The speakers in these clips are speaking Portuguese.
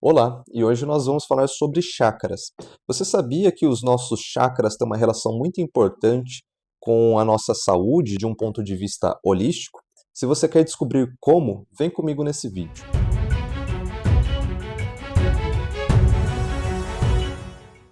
Olá, e hoje nós vamos falar sobre chakras. Você sabia que os nossos chakras têm uma relação muito importante com a nossa saúde de um ponto de vista holístico? Se você quer descobrir como, vem comigo nesse vídeo.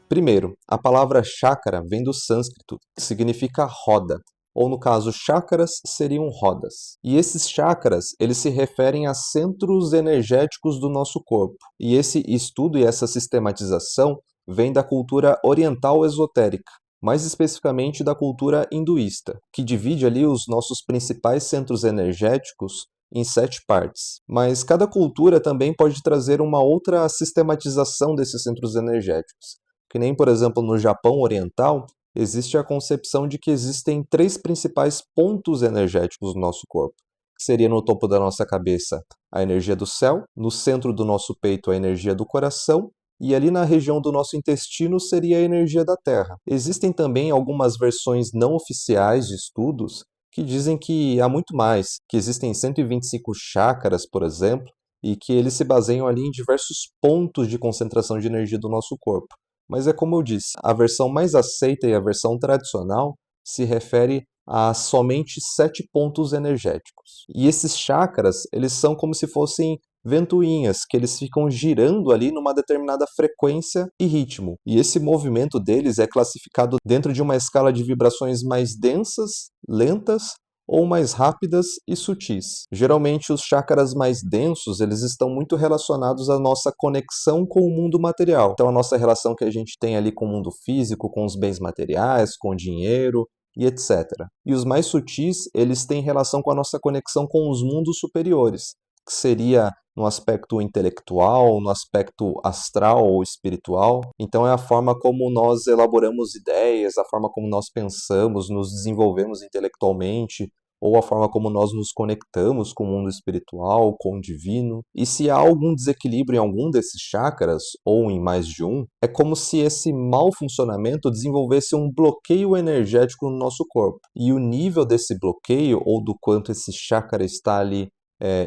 Primeiro, a palavra chakra vem do sânscrito, que significa roda, ou no caso, chakras seriam rodas. E esses chakras, eles se referem a centros energéticos do nosso corpo. E esse estudo e essa sistematização vem da cultura oriental esotérica, mais especificamente da cultura hinduísta, que divide ali os nossos principais centros energéticos em 7 partes. Mas cada cultura também pode trazer uma outra sistematização desses centros energéticos. Que nem, por exemplo, no Japão Oriental, existe a concepção de que existem 3 principais pontos energéticos no nosso corpo, que seria no topo da nossa cabeça a energia do céu, no centro do nosso peito a energia do coração, e ali na região do nosso intestino seria a energia da terra. Existem também algumas versões não oficiais de estudos que dizem que há muito mais, que existem 125 chakras, por exemplo, e que eles se baseiam ali em diversos pontos de concentração de energia do nosso corpo. Mas é como eu disse, a versão mais aceita e a versão tradicional se refere a somente 7 pontos energéticos. E esses chakras, eles são como se fossem ventoinhas, que eles ficam girando ali numa determinada frequência e ritmo. E esse movimento deles é classificado dentro de uma escala de vibrações mais densas, lentas ou mais rápidas e sutis. Geralmente os chakras mais densos, eles estão muito relacionados à nossa conexão com o mundo material. Então a nossa relação que a gente tem ali com o mundo físico, com os bens materiais, com o dinheiro e etc. E os mais sutis, eles têm relação com a nossa conexão com os mundos superiores, que seria no aspecto intelectual, no aspecto astral ou espiritual. Então é a forma como nós elaboramos ideias, a forma como nós pensamos, nos desenvolvemos intelectualmente, ou a forma como nós nos conectamos com o mundo espiritual, com o divino. E se há algum desequilíbrio em algum desses chakras, ou em mais de um, é como se esse mau funcionamento desenvolvesse um bloqueio energético no nosso corpo. E o nível desse bloqueio, ou do quanto esse chakra está ali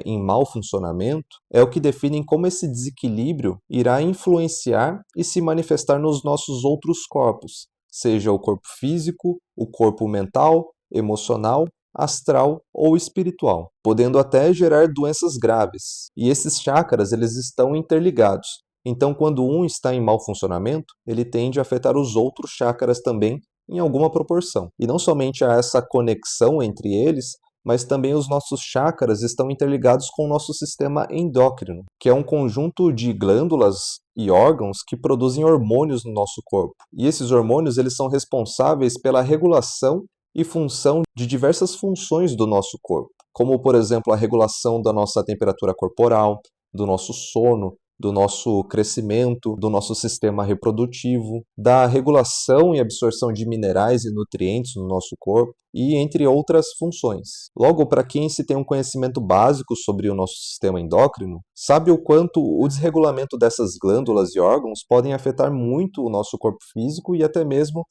em mau funcionamento, é o que define como esse desequilíbrio irá influenciar e se manifestar nos nossos outros corpos, seja o corpo físico, o corpo mental, emocional, astral ou espiritual, podendo até gerar doenças graves. E esses chakras, eles estão interligados. Então, quando um está em mau funcionamento, ele tende a afetar os outros chakras também em alguma proporção. E não somente há essa conexão entre eles, mas também os nossos chakras estão interligados com o nosso sistema endócrino, que é um conjunto de glândulas e órgãos que produzem hormônios no nosso corpo. E esses hormônios, eles são responsáveis pela regulação e função de diversas funções do nosso corpo, como por exemplo a regulação da nossa temperatura corporal, do nosso sono, do nosso crescimento, do nosso sistema reprodutivo, da regulação e absorção de minerais e nutrientes no nosso corpo, e entre outras funções. Logo, para quem se tem um conhecimento básico sobre o nosso sistema endócrino, sabe o quanto o desregulamento dessas glândulas e órgãos podem afetar muito o nosso corpo físico e até mesmo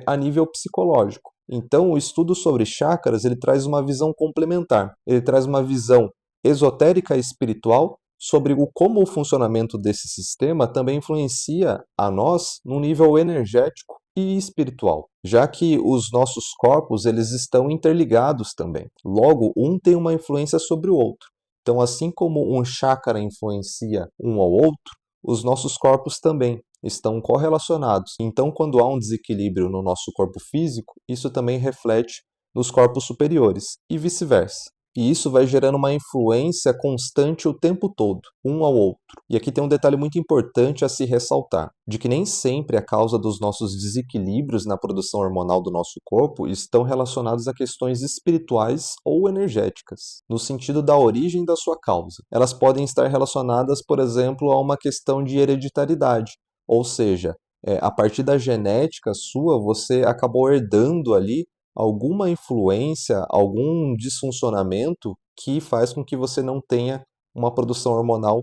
a nível psicológico. Então, o estudo sobre chakras ele traz uma visão complementar. Ele traz uma visão esotérica e espiritual sobre como o funcionamento desse sistema também influencia a nós num nível energético e espiritual, já que os nossos corpos eles estão interligados também. Logo, um tem uma influência sobre o outro. Então, assim como um chakra influencia um ao outro, os nossos corpos também estão correlacionados. Então, quando há um desequilíbrio no nosso corpo físico, isso também reflete nos corpos superiores e vice-versa. E isso vai gerando uma influência constante o tempo todo, um ao outro. E aqui tem um detalhe muito importante a se ressaltar, de que nem sempre a causa dos nossos desequilíbrios na produção hormonal do nosso corpo estão relacionados a questões espirituais ou energéticas, no sentido da origem da sua causa. Elas podem estar relacionadas, por exemplo, a uma questão de hereditariedade, ou seja, a partir da genética sua, você acabou herdando ali alguma influência, algum disfuncionamento que faz com que você não tenha uma produção hormonal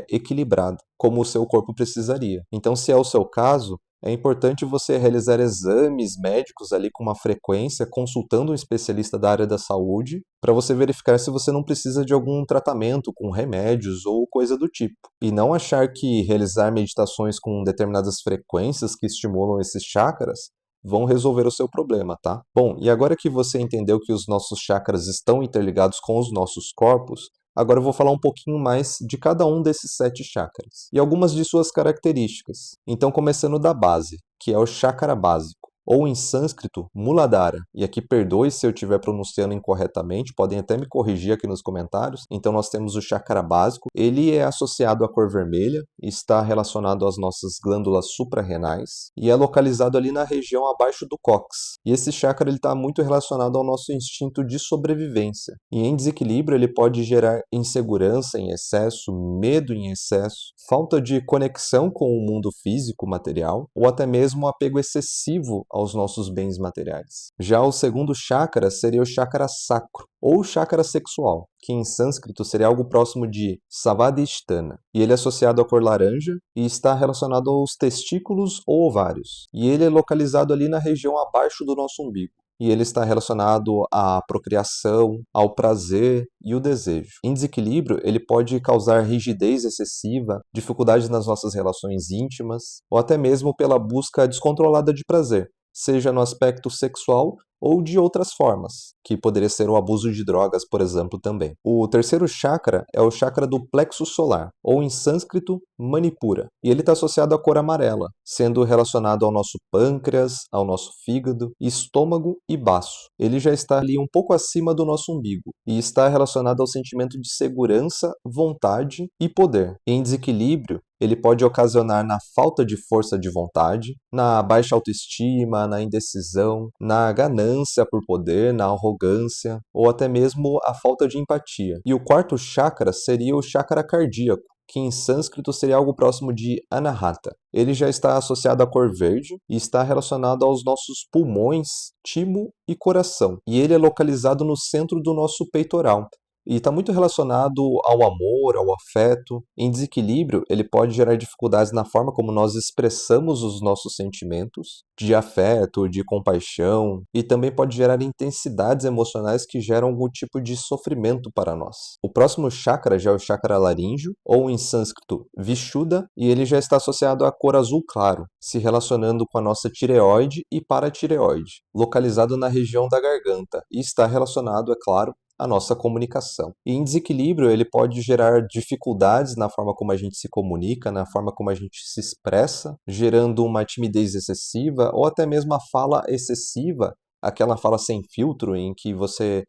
equilibrada, como o seu corpo precisaria. Então, se é o seu caso, É importante você realizar exames médicos ali com uma frequência, consultando um especialista da área da saúde, para você verificar se você não precisa de algum tratamento com remédios ou coisa do tipo. E não achar que realizar meditações com determinadas frequências que estimulam esses chakras vão resolver o seu problema, tá? Bom, e agora que você entendeu que os nossos chakras estão interligados com os nossos corpos, agora eu vou falar um pouquinho mais de cada um desses 7 chakras e algumas de suas características. Então, começando da base, que é o chakra básico, ou em sânscrito, Muladhara. E aqui perdoe se eu estiver pronunciando incorretamente, podem até me corrigir aqui nos comentários. Então nós temos o chakra básico, ele é associado à cor vermelha, está relacionado às nossas glândulas suprarrenais e é localizado ali na região abaixo do cóccix. E esse chakra está muito relacionado ao nosso instinto de sobrevivência. E em desequilíbrio ele pode gerar insegurança em excesso, medo em excesso, falta de conexão com o mundo físico material ou até mesmo apego excessivo aos nossos bens materiais. Já o segundo chakra seria o chakra sacro, ou chakra sexual, que em sânscrito seria algo próximo de Savadhisthana. E ele é associado à cor laranja e está relacionado aos testículos ou ovários. E ele é localizado ali na região abaixo do nosso umbigo. E ele está relacionado à procriação, ao prazer e o desejo. Em desequilíbrio, ele pode causar rigidez excessiva, dificuldades nas nossas relações íntimas, ou até mesmo pela busca descontrolada de prazer, seja no aspecto sexual ou de outras formas, que poderia ser o abuso de drogas, por exemplo, também. O terceiro chakra é o chakra do plexo solar, ou em sânscrito, Manipura, e ele está associado à cor amarela, sendo relacionado ao nosso pâncreas, ao nosso fígado, estômago e baço. Ele já está ali um pouco acima do nosso umbigo, e está relacionado ao sentimento de segurança, vontade e poder. Em desequilíbrio, ele pode ocasionar na falta de força de vontade, na baixa autoestima, na indecisão, na ganância por poder, na arrogância ou até mesmo a falta de empatia. E o quarto chakra seria o chakra cardíaco, que em sânscrito seria algo próximo de Anahata. Ele já está associado à cor verde e está relacionado aos nossos pulmões, timo e coração. E ele é localizado no centro do nosso peitoral. E está muito relacionado ao amor, ao afeto. Em desequilíbrio, ele pode gerar dificuldades na forma como nós expressamos os nossos sentimentos, de afeto, de compaixão, e também pode gerar intensidades emocionais que geram algum tipo de sofrimento para nós. O próximo chakra já é o chakra laríngeo, ou em sânscrito Vishuddha, e ele já está associado à cor azul claro, se relacionando com a nossa tireoide e paratireoide, localizado na região da garganta, e está relacionado, é claro, a nossa comunicação. E em desequilíbrio, ele pode gerar dificuldades na forma como a gente se comunica, na forma como a gente se expressa, gerando uma timidez excessiva ou até mesmo a fala excessiva, aquela fala sem filtro em que você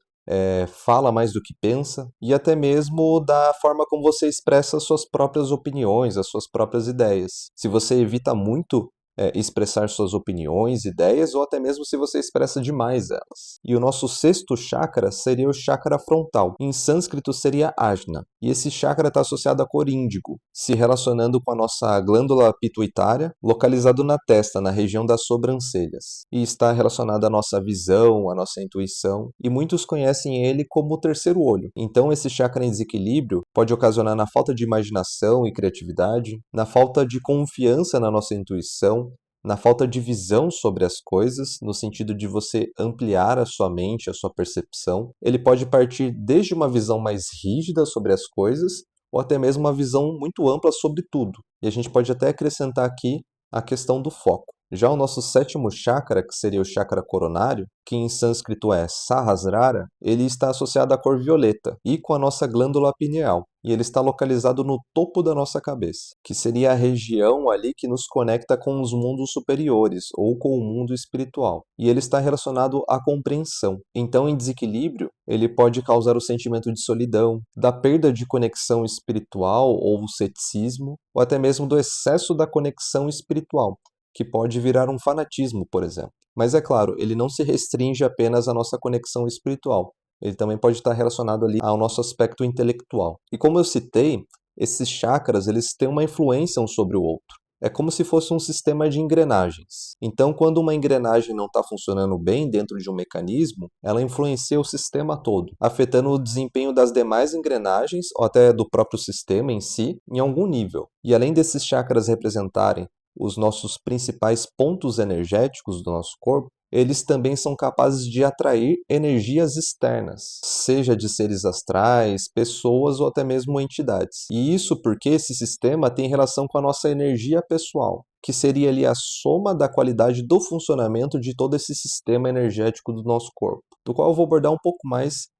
fala mais do que pensa, e até mesmo da forma como você expressa as suas próprias opiniões, as suas próprias ideias. Se você evita muito expressar suas opiniões, ideias, ou até mesmo se você expressa demais elas. E o nosso sexto chakra seria o chakra frontal. Em sânscrito seria Ajna. E esse chakra está associado à cor índigo, se relacionando com a nossa glândula pituitária, localizado na testa, na região das sobrancelhas. E está relacionado à nossa visão, à nossa intuição. E muitos conhecem ele como o terceiro olho. Então esse chakra em desequilíbrio pode ocasionar na falta de imaginação e criatividade, na falta de confiança na nossa intuição, na falta de visão sobre as coisas, no sentido de você ampliar a sua mente, a sua percepção. Ele pode partir desde uma visão mais rígida sobre as coisas, ou até mesmo uma visão muito ampla sobre tudo. E a gente pode até acrescentar aqui a questão do foco. Já o nosso sétimo chakra, que seria o chakra coronário, que em sânscrito é Sahasrara, ele está associado à cor violeta e com a nossa glândula pineal. E ele está localizado no topo da nossa cabeça, que seria a região ali que nos conecta com os mundos superiores ou com o mundo espiritual. E ele está relacionado à compreensão. Então, em desequilíbrio, ele pode causar o sentimento de solidão, da perda de conexão espiritual ou o ceticismo, ou até mesmo do excesso da conexão espiritual, que pode virar um fanatismo, por exemplo. Mas é claro, ele não se restringe apenas à nossa conexão espiritual. Ele também pode estar relacionado ali ao nosso aspecto intelectual. E como eu citei, esses chakras, eles têm uma influência um sobre o outro. É como se fosse um sistema de engrenagens. Então, quando uma engrenagem não está funcionando bem dentro de um mecanismo, ela influencia o sistema todo, afetando o desempenho das demais engrenagens ou até do próprio sistema em si, em algum nível. E além desses chakras representarem os nossos principais pontos energéticos do nosso corpo, eles também são capazes de atrair energias externas, seja de seres astrais, pessoas ou até mesmo entidades. E isso porque esse sistema tem relação com a nossa energia pessoal, que seria ali a soma da qualidade do funcionamento de todo esse sistema energético do nosso corpo, do qual eu vou abordar um pouco mais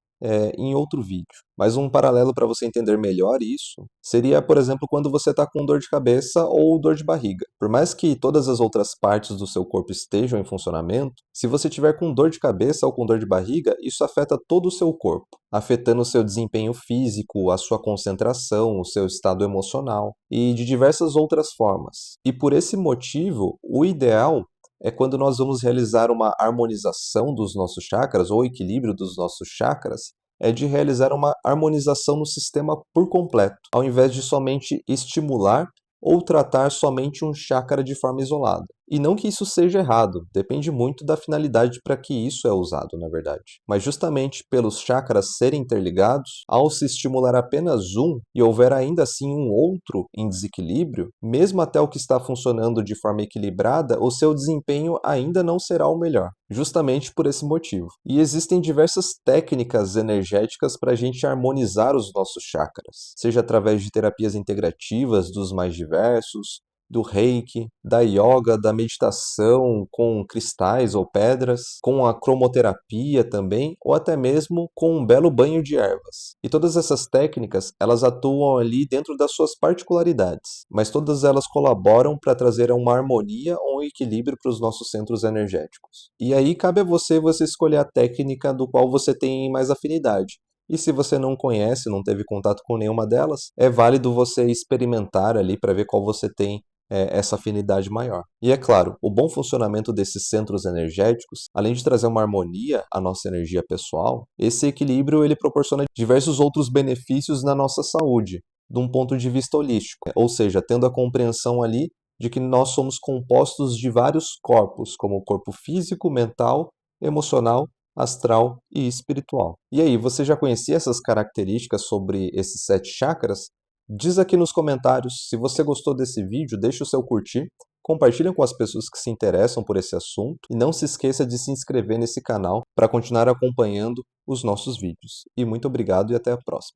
em outro vídeo. Mas um paralelo para você entender melhor isso seria, por exemplo, quando você está com dor de cabeça ou dor de barriga. Por mais que todas as outras partes do seu corpo estejam em funcionamento, se você tiver com dor de cabeça ou com dor de barriga, isso afeta todo o seu corpo, afetando o seu desempenho físico, a sua concentração, o seu estado emocional e de diversas outras formas. E por esse motivo, o ideal é quando nós vamos realizar uma harmonização dos nossos chakras ou equilíbrio dos nossos chakras, é de realizar uma harmonização no sistema por completo, ao invés de somente estimular ou tratar somente um chakra de forma isolada. E não que isso seja errado, depende muito da finalidade para que isso é usado, na verdade. Mas justamente pelos chakras serem interligados, ao se estimular apenas um e houver ainda assim um outro em desequilíbrio, mesmo até o que está funcionando de forma equilibrada, o seu desempenho ainda não será o melhor. Justamente por esse motivo. E existem diversas técnicas energéticas para a gente harmonizar os nossos chakras, seja através de terapias integrativas dos mais diversos, do reiki, da yoga, da meditação com cristais ou pedras, com a cromoterapia também, ou até mesmo com um belo banho de ervas. E todas essas técnicas, elas atuam ali dentro das suas particularidades, mas todas elas colaboram para trazer uma harmonia ou um equilíbrio para os nossos centros energéticos. E aí cabe a você escolher a técnica do qual você tem mais afinidade. E se você não conhece, não teve contato com nenhuma delas, é válido você experimentar ali para ver qual você tem essa afinidade maior. E é claro, o bom funcionamento desses centros energéticos, além de trazer uma harmonia à nossa energia pessoal, esse equilíbrio ele proporciona diversos outros benefícios na nossa saúde, de um ponto de vista holístico, ou seja, tendo a compreensão ali de que nós somos compostos de vários corpos, como o corpo físico, mental, emocional, astral e espiritual. E aí, você já conhecia essas características sobre esses 7 chakras? Diz aqui nos comentários. Se você gostou desse vídeo, deixe o seu curtir, compartilhe com as pessoas que se interessam por esse assunto e não se esqueça de se inscrever nesse canal para continuar acompanhando os nossos vídeos. E muito obrigado e até a próxima.